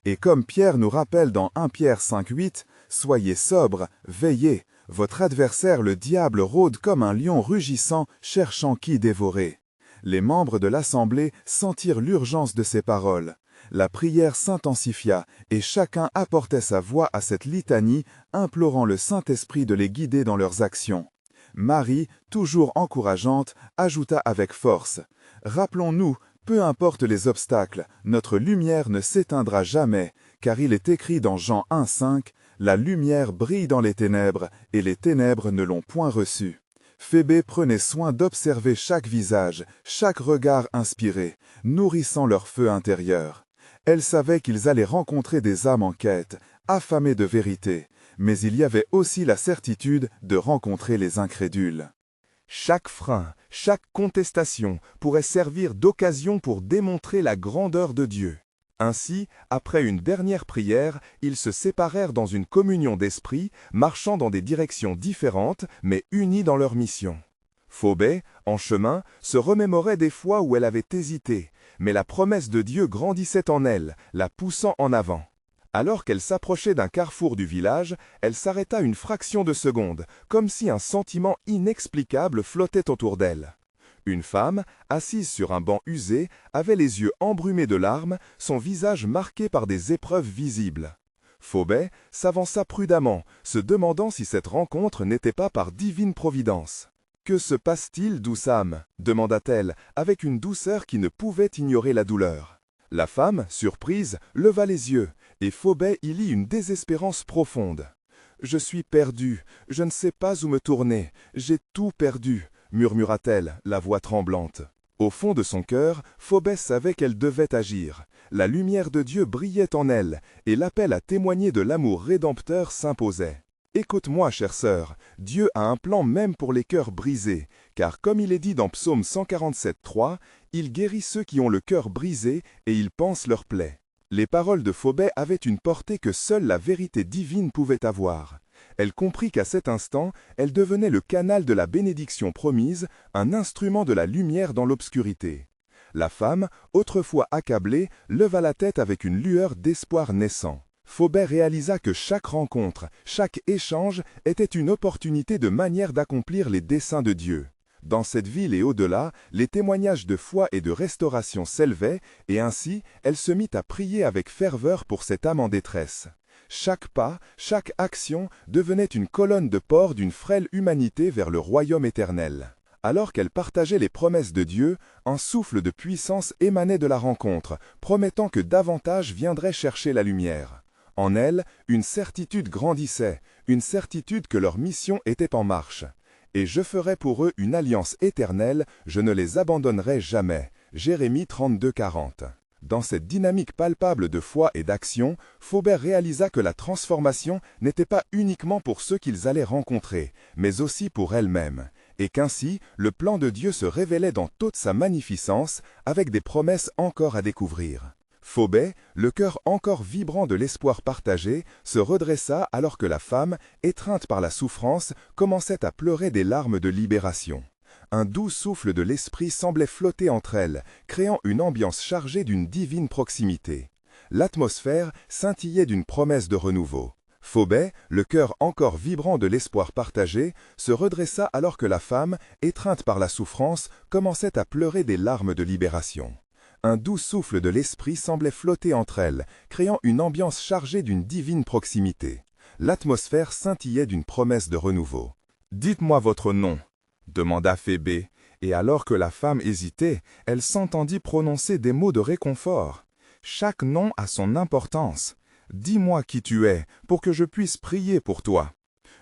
S2: Et comme Pierre nous rappelle dans 1 Pierre 5:8, « Soyez sobres, veillez. Votre adversaire le diable rôde comme un lion rugissant, cherchant qui dévorer. » Les membres de l'assemblée sentirent l'urgence de ces paroles. La prière s'intensifia et chacun apportait sa voix à cette litanie, implorant le Saint-Esprit de les guider dans leurs actions. Marie, toujours encourageante, ajouta avec force « Rappelons-nous, peu importe les obstacles, notre lumière ne s'éteindra jamais, car il est écrit dans Jean 1:5 «
S4: La lumière brille dans les ténèbres, et les ténèbres ne l'ont point reçue. Phébé prenait soin d'observer chaque visage, chaque regard inspiré, nourrissant leur feu intérieur. Elle savait qu'ils allaient rencontrer des âmes en quête, affamées de vérité, mais il y avait aussi la certitude de rencontrer les incrédules.
S1: Chaque frein, chaque contestation pourrait servir d'occasion pour démontrer la grandeur de Dieu. Ainsi, après une dernière prière, ils se séparèrent dans une communion d'esprit, marchant dans des directions différentes, mais unis dans leur mission. Phobé, en chemin, se remémorait des fois où elle avait hésité, mais la promesse de Dieu grandissait en elle, la poussant en avant. Alors qu'elle s'approchait d'un carrefour du village, elle s'arrêta une fraction de seconde, comme si un sentiment inexplicable flottait autour d'elle. Une femme, assise sur un banc usé, avait les yeux embrumés de larmes, son visage marqué par des épreuves visibles. Phobé s'avança prudemment, se demandant si cette rencontre n'était pas par divine providence. « Que se passe-t-il, douce âme » demanda-t-elle, avec une douceur qui ne pouvait ignorer la douleur. La femme, surprise, leva les yeux, et Phobé y lit une désespérance profonde. « Je suis perdue, je ne sais pas où me tourner, j'ai tout perdu » murmura-t-elle, la voix tremblante. Au fond de son cœur, Phobé savait qu'elle devait agir. La lumière de Dieu brillait en elle, et l'appel à témoigner de l'amour rédempteur s'imposait. Écoute-moi, chère sœur, Dieu a un plan même pour les cœurs brisés, car comme il est dit dans Psaume 147:3, il guérit ceux qui ont le cœur brisé et il panse leurs plaies. Les paroles de Phobé avaient une portée que seule la vérité divine pouvait avoir. Elle comprit qu'à cet instant, elle devenait le canal de la bénédiction promise, un instrument de la lumière dans l'obscurité. La femme, autrefois accablée, leva la tête avec une lueur d'espoir naissant. Phobé réalisa que chaque rencontre, chaque échange était une opportunité de manière d'accomplir les desseins de Dieu. Dans cette ville et au-delà, les témoignages de foi et de restauration s'élevaient, et ainsi, elle se mit à prier avec ferveur pour cette âme en détresse. Chaque pas, chaque action devenait une colonne de port d'une frêle humanité vers le royaume éternel. Alors qu'elle partageait les promesses de Dieu, un souffle de puissance émanait de la rencontre, promettant que davantage viendraient chercher la lumière. En elle, une certitude grandissait, une certitude que leur mission était en marche. « Et je ferai pour eux une alliance éternelle, je ne les abandonnerai jamais. » Jérémie 32:40. Dans cette dynamique palpable de foi et d'action, Phobé réalisa que la transformation n'était pas uniquement pour ceux qu'ils allaient rencontrer, mais aussi pour elle-même, et qu'ainsi le plan de Dieu se révélait dans toute sa magnificence, avec des promesses encore à découvrir. Phobé, le cœur encore vibrant de l'espoir partagé, se redressa alors que la femme, étreinte par la souffrance, commençait à pleurer des larmes de libération. Un doux souffle de l'esprit semblait flotter entre elles, créant une ambiance chargée d'une divine proximité. L'atmosphère scintillait d'une promesse de renouveau. Phobé, le cœur encore vibrant de l'espoir partagé, se redressa alors que la femme, étreinte par la souffrance, commençait à pleurer des larmes de libération. Un doux souffle de l'esprit semblait flotter entre elles, créant une ambiance chargée d'une divine proximité. L'atmosphère scintillait d'une promesse de renouveau. « Dites-moi votre nom » demanda Phébé, et alors que la femme hésitait, elle s'entendit prononcer des mots de réconfort. « Chaque nom a son importance. Dis-moi qui tu es, pour que je puisse prier pour toi. »«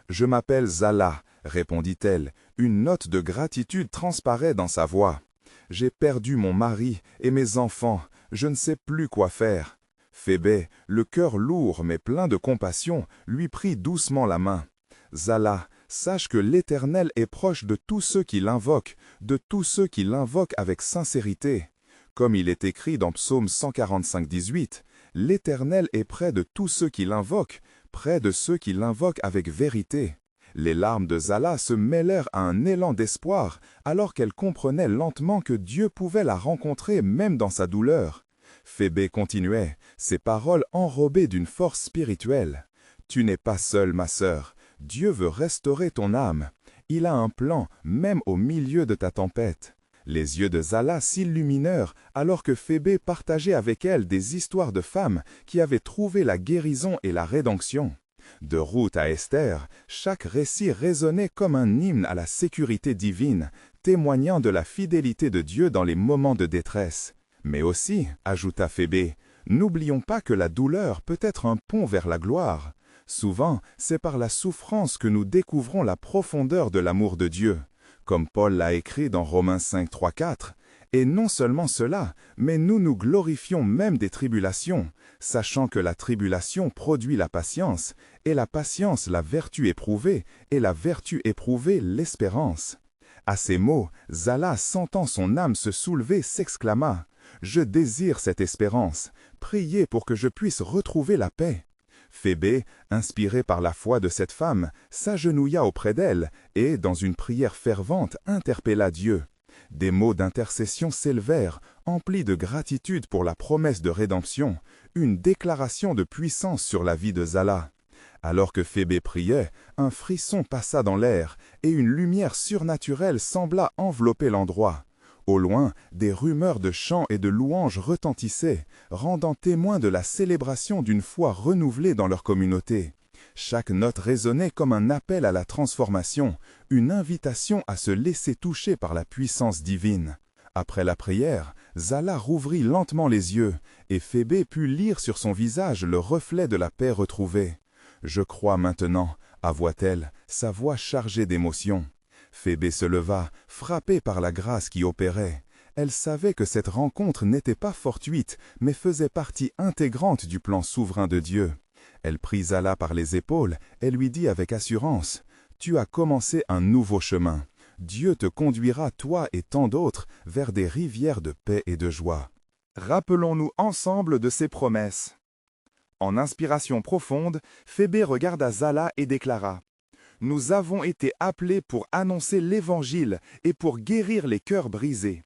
S1: Je m'appelle Zala, » répondit-elle. Une note de gratitude transparaît dans sa voix. « J'ai perdu mon mari et mes enfants, je ne sais plus quoi faire. » Phébé, le cœur lourd mais plein de compassion, lui prit doucement la main. « Zala, sache que l'Éternel est proche de tous ceux qui l'invoquent, de tous ceux qui l'invoquent avec sincérité. Comme il est écrit dans Psaume 145:18, « L'Éternel est près de tous ceux qui l'invoquent, près de ceux qui l'invoquent avec vérité. » Les larmes de Zala se mêlèrent à un élan d'espoir, alors qu'elle comprenait lentement que Dieu pouvait la rencontrer même dans sa douleur. Phébé continuait, ses paroles enrobées d'une force spirituelle. « Tu n'es pas seule, ma sœur. Dieu veut restaurer ton âme. Il a un plan, même au milieu de ta tempête. » Les yeux de Zala s'illuminèrent alors que Phébé partageait avec elle des histoires de femmes qui avaient trouvé la guérison et la rédemption. De Ruth à Esther, chaque récit résonnait comme un hymne à la sécurité divine, témoignant de la fidélité de Dieu dans les moments de détresse. Mais aussi, ajouta Phébé, n'oublions pas que la douleur peut être un pont vers la gloire.
S4: Souvent, c'est par la souffrance que nous découvrons la profondeur de l'amour de Dieu, comme Paul l'a écrit dans Romains 5, 3, 4. Et non seulement cela, mais nous nous glorifions même des tribulations, sachant que la tribulation produit la patience, et la patience la vertu éprouvée, et la vertu éprouvée l'espérance. À ces mots, Zala, sentant son âme se soulever, s'exclama « Je désire cette espérance, priez pour que je puisse retrouver la paix. » Phébé, inspiré par la foi de cette femme, s'agenouilla auprès d'elle et, dans une prière fervente, interpella Dieu. Des mots d'intercession s'élevèrent, emplis de gratitude pour la promesse de rédemption, une déclaration de puissance sur la vie de Zala. Alors que Phébé priait, un frisson passa dans l'air, et une lumière surnaturelle sembla envelopper l'endroit. Au loin, des rumeurs de chants et de louanges retentissaient, rendant témoin de la célébration d'une foi renouvelée dans leur communauté. Chaque note résonnait comme un appel à la transformation, une invitation à se laisser toucher par la puissance divine. Après la prière, Zala rouvrit lentement les yeux, et Phébé put lire sur son visage le reflet de la paix retrouvée. « Je crois maintenant », avoua-t-elle, sa voix chargée d'émotion. Phébé se leva, frappée par la grâce qui opérait. Elle savait que cette rencontre n'était pas fortuite, mais faisait partie intégrante du plan souverain de Dieu. Elle prit Zala par les épaules et lui dit avec assurance « Tu as commencé un nouveau chemin. Dieu te conduira, toi et tant d'autres, vers des rivières de paix et de joie. »
S1: Rappelons-nous ensemble de ces promesses. En inspiration profonde, Phébé regarda Zala et déclara « Nous avons été appelés pour annoncer l'Évangile et pour guérir les cœurs brisés.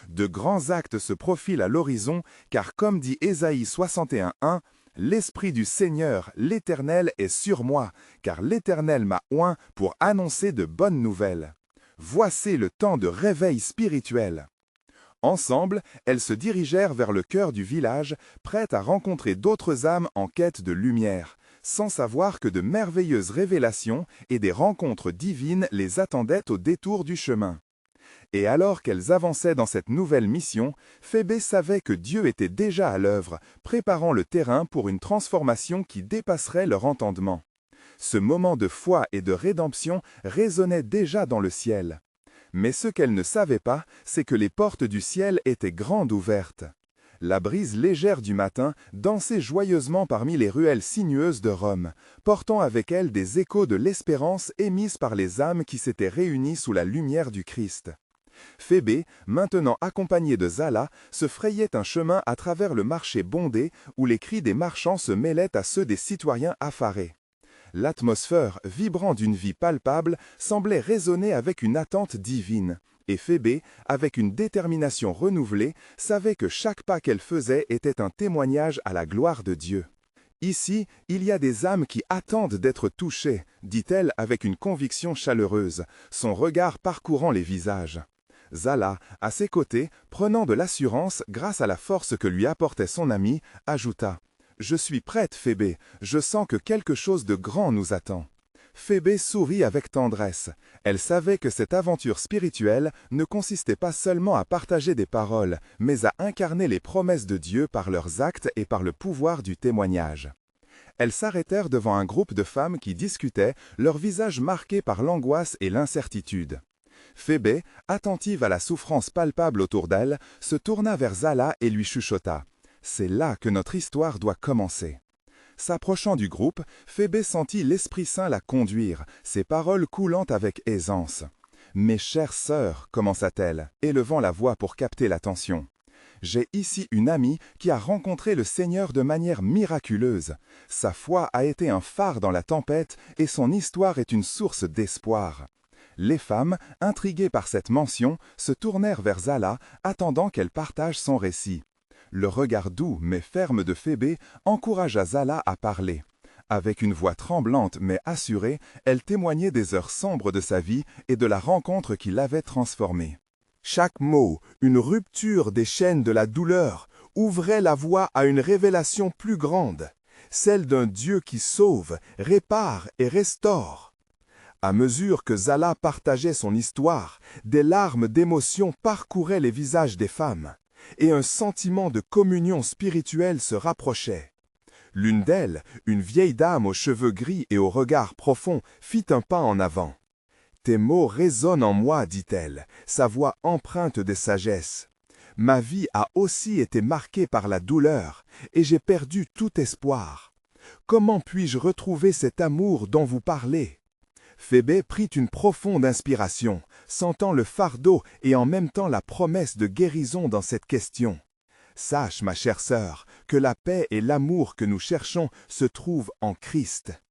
S1: De grands actes se profilent à l'horizon, car comme dit Ésaïe 61:1, « L'Esprit du Seigneur, l'Éternel, est sur moi, car l'Éternel m'a oint pour annoncer de bonnes nouvelles. Voici le temps de réveil spirituel. » Ensemble, elles se dirigèrent vers le cœur du village, prêtes à rencontrer d'autres âmes en quête de lumière, sans savoir que de merveilleuses révélations et des rencontres divines les attendaient au détour du chemin. Et alors qu'elles avançaient dans cette nouvelle mission, Phébé savait que Dieu était déjà à l'œuvre, préparant le terrain pour une transformation qui dépasserait leur entendement. Ce moment de foi et de rédemption résonnait déjà dans le ciel. Mais ce qu'elle ne savait pas, c'est que les portes du ciel étaient grandes ouvertes. La brise légère du matin dansait joyeusement parmi les ruelles sinueuses de Rome, portant avec elle des échos de l'espérance émise par les âmes qui s'étaient réunies sous la lumière du Christ. Phébé, maintenant accompagnée de Zala, se frayait un chemin à travers le marché bondé où les cris des marchands se mêlaient à ceux des citoyens affarés. L'atmosphère, vibrant d'une vie palpable, semblait résonner avec une attente divine, et Phébé, avec une détermination renouvelée, savait que chaque pas qu'elle faisait était un témoignage à la gloire de Dieu. « Ici, il y a des âmes qui attendent d'être touchées », dit-elle avec une conviction chaleureuse, son regard parcourant les visages. Zala, à ses côtés, prenant de l'assurance grâce à la force que lui apportait son ami, ajouta « Je suis prête, Phébé, je sens que quelque chose de grand nous attend. » Phébé sourit avec tendresse. Elle savait que cette aventure spirituelle ne consistait pas seulement à partager des paroles, mais à incarner les promesses de Dieu par leurs actes et par le pouvoir du témoignage. Elles s'arrêtèrent devant un groupe de femmes qui discutaient, leurs visages marqués par l'angoisse et l'incertitude. Phébé, attentive à la souffrance palpable autour d'elle, se tourna vers Zala et lui chuchota. « C'est là que notre histoire doit commencer. » S'approchant du groupe, Phébé sentit l'Esprit Saint la conduire, ses paroles coulant avec aisance. « Mes chères sœurs, commença-t-elle, élevant la voix pour capter l'attention. J'ai ici une amie qui a rencontré le Seigneur de manière miraculeuse. Sa foi a été un phare dans la tempête et son histoire est une source d'espoir. » Les femmes, intriguées par cette mention, se tournèrent vers Zala, attendant qu'elle partage son récit. Le regard doux mais ferme de Phébé encouragea Zala à parler. Avec une voix tremblante mais assurée, elle témoignait des heures sombres de sa vie et de la rencontre qui l'avait transformée. Chaque mot, une rupture des chaînes de la douleur, ouvrait la voie à une révélation plus grande, celle d'un Dieu qui sauve, répare et restaure. À mesure que Zala partageait son histoire, des larmes d'émotion parcouraient les visages des femmes, et un sentiment de communion spirituelle se rapprochait. L'une d'elles, une vieille dame aux cheveux gris et au regard profond, fit un pas en avant. « Tes mots résonnent en moi, dit-elle, sa voix empreinte de sagesse. Ma vie a aussi été marquée par la douleur, et j'ai perdu tout espoir. Comment puis-je retrouver cet amour dont vous parlez ?» Phébé prit une profonde inspiration, sentant le fardeau et en même temps la promesse de guérison dans cette question. « Sache, ma chère sœur, que la paix et l'amour que nous cherchons se trouvent en Christ.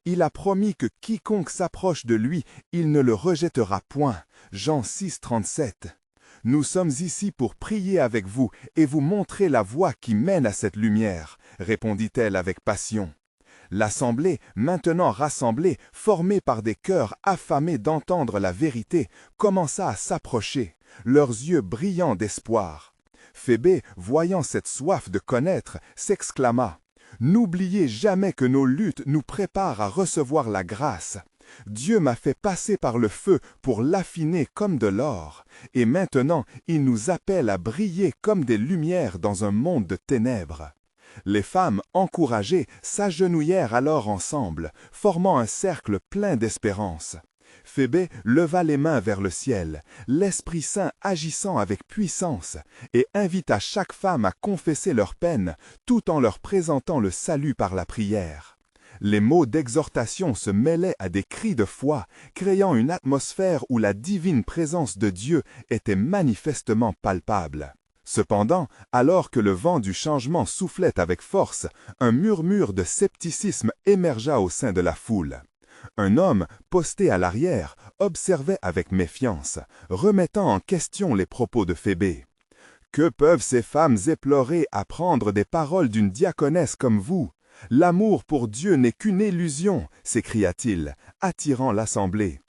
S1: Il a promis que quiconque s'approche de lui, il ne le rejettera point. » Jean 6, 37. Nous sommes ici pour prier avec vous et vous montrer la voie qui mène à cette lumière, répondit-elle avec passion. L'assemblée, maintenant rassemblée, formée par des cœurs affamés d'entendre la vérité, commença à s'approcher, leurs yeux brillants d'espoir. Phébé, voyant cette soif de connaître, s'exclama « N'oubliez jamais que nos luttes nous préparent à recevoir la grâce. Dieu m'a fait passer par le feu pour l'affiner comme de l'or, et maintenant il nous appelle à briller comme des lumières dans un monde de ténèbres. » Les femmes, encouragées, s'agenouillèrent alors ensemble, formant un cercle plein d'espérance. Phébé leva les mains vers le ciel, l'Esprit Saint agissant avec puissance, et invita chaque femme à confesser leurs peines, tout en leur présentant le salut par la prière. Les mots d'exhortation se mêlaient à des cris de foi, créant une atmosphère où la divine présence de Dieu était manifestement palpable. Cependant, alors que le vent du changement soufflait avec force, un murmure de scepticisme émergea au sein de la foule. Un homme, posté à l'arrière, observait avec méfiance, remettant en question les propos de Phébé. « Que peuvent ces femmes éplorées apprendre des paroles d'une diaconesse comme vous? L'amour pour Dieu n'est qu'une illusion, s'écria-t-il, attirant l'assemblée.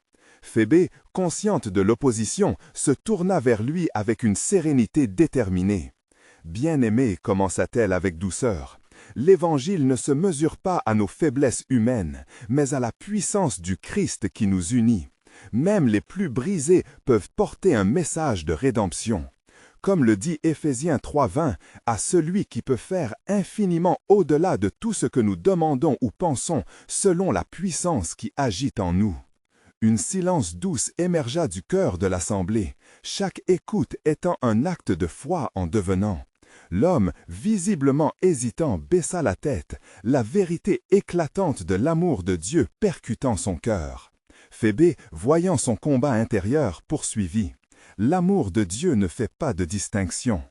S1: Phébé, consciente de l'opposition, se tourna vers lui avec une sérénité déterminée. « Bien-aimé, commença-t-elle avec douceur, l'Évangile ne se mesure pas à nos faiblesses humaines, mais à la puissance du Christ qui nous unit. Même les plus brisés peuvent porter un message de rédemption. Comme le dit Éphésiens 3:20, à celui qui peut faire infiniment au-delà de tout ce que nous demandons ou pensons, selon la puissance qui agit en nous. » Une silence douce émergea du cœur de l'assemblée, chaque écoute étant un acte de foi en devenant. L'homme, visiblement hésitant, baissa la tête, la vérité éclatante de l'amour de Dieu percutant son cœur. Phébé, voyant son combat intérieur, poursuivit. « L'amour de Dieu ne fait pas de distinction.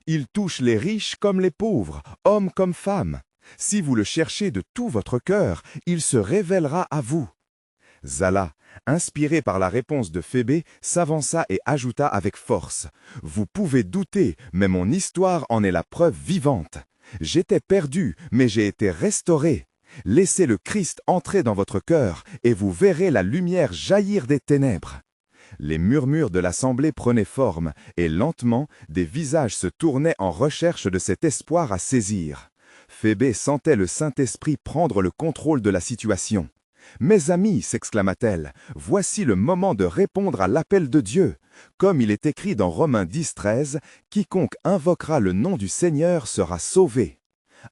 S1: Il touche les riches comme les pauvres, hommes comme femmes. Si vous le cherchez de tout votre cœur, il se révélera à vous. » Zala, inspiré par la réponse de Phébé, s'avança et ajouta avec force « Vous pouvez douter, mais mon histoire en est la preuve vivante. J'étais perdu, mais j'ai été restauré. Laissez le Christ entrer dans votre cœur, et vous verrez la lumière jaillir des ténèbres. » Les murmures de l'assemblée prenaient forme, et lentement, des visages se tournaient en recherche de cet espoir à saisir. Phébé sentait le Saint-Esprit prendre le contrôle de la situation. « Mes amis, s'exclama-t-elle, voici le moment de répondre à l'appel de Dieu. Comme il est écrit dans Romains 10:13, quiconque invoquera le nom du Seigneur sera sauvé. »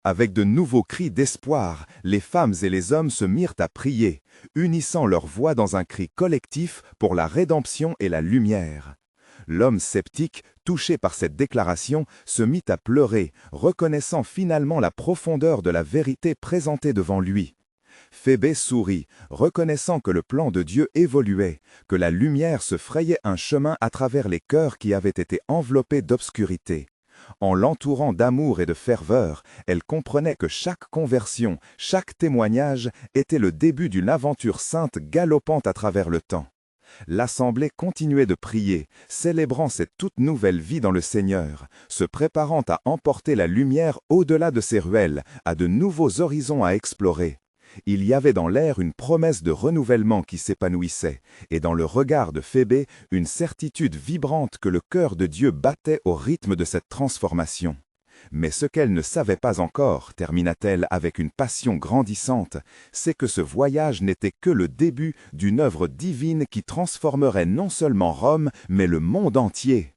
S1: Avec de nouveaux cris d'espoir, les femmes et les hommes se mirent à prier, unissant leurs voix dans un cri collectif pour la rédemption et la lumière. L'homme sceptique, touché par cette déclaration, se mit à pleurer, reconnaissant finalement la profondeur de la vérité présentée devant lui. Phébé sourit, reconnaissant que le plan de Dieu évoluait, que la lumière se frayait un chemin à travers les cœurs qui avaient été enveloppés d'obscurité. En l'entourant d'amour et de ferveur, elle comprenait que chaque conversion, chaque témoignage était le début d'une aventure sainte galopant à travers le temps. L'assemblée continuait de prier, célébrant cette toute nouvelle vie dans le Seigneur, se préparant à emporter la lumière au-delà de ces ruelles, à de nouveaux horizons à explorer. Il y avait dans l'air une promesse de renouvellement qui s'épanouissait, et dans le regard de Phébé, une certitude vibrante que le cœur de Dieu battait au rythme de cette transformation. Mais ce qu'elle ne savait pas encore, termina-t-elle avec une passion grandissante, c'est que ce voyage n'était que le début d'une œuvre divine qui transformerait non seulement Rome, mais le monde entier.